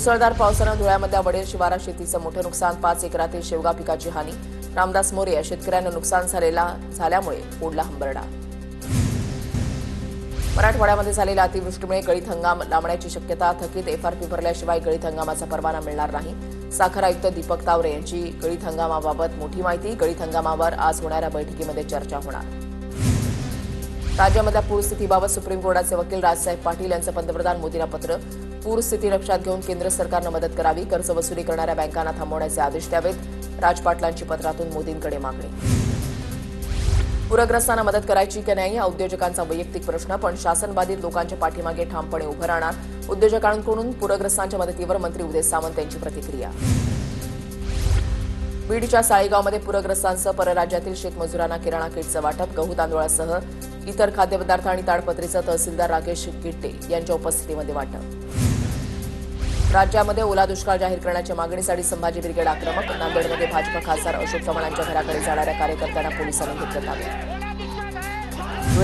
मुसळधार पावसानं धुळ्यामधल्या वडेर शिवारात शेतीचं मोठं नुकसान, 5 एकरातील शेवगा पिकाची हानी। रामदास मोरे या शेतकऱ्यांना नुकसान झाल्यामुळे फोडला हंबरडा। मराठवाड्यामध्ये झालेल्या अतिवृष्टीमुळे गळीत हंगाम लांबण्याची शक्यता, थकीत एफआरपी भरल्याशिवाय गळीत हंगामाचा परवाना मिळणार नाही। साखर आयुक्त दीपक तावरे यांची गळीत हंगामाबाबत मोठी माहिती, गळीत हंगामावर आज होणाऱ्या बैठकीमध्ये चर्चा होणार। राज्यामधल्या पूरस्थितीबाबत सुप्रीम कोर्टाचे वकील राजसाहेब पाटील यांचं पंतप्रधान मोदींना पत्र, पूरस्थिती लक्षात घेऊन केंद्र सरकारनं मदत करावी, कर्ज वसुली करणाऱ्या बँकांना थांबवण्याचे आदेश द्यावेत, राज पाटलांची पत्रातून मोदींकडे मागणी। पूरग्रस्तांना मदत करायची की नाही हा उद्योजकांचा वैयक्तिक प्रश्न, पण शासन बाधित लोकांच्या पाठीमागे ठामपणे उभं राहणार, उद्योजकांकडून पूरग्रस्तांच्या मदतीवर मंत्री उदय सामंत यांची प्रतिक्रिया। बीडच्या साळेगावमध्ये पूरग्रस्तांसह परराज्यातील शेतमजुरांना किराणा किटचं वाटप, गहू तांदूळासह इतर खाद्यपदार्थ आणि ताडपत्रीचं तहसीलदार राकेश गिट्टे यांच्या उपस्थितीमध्ये वाटप। राज्यामध्ये ओला दुष्काळ जाहीर करण्याच्या मागणीसाठी संभाजी ब्रिगेड आक्रमक, नांदेडमध्ये भाजपा खासदार अशोक चव्हाणांच्या घराकडे जाणाऱ्या कार्यकर्त्यांना पोलिसांनी घेतलं ताब्यात।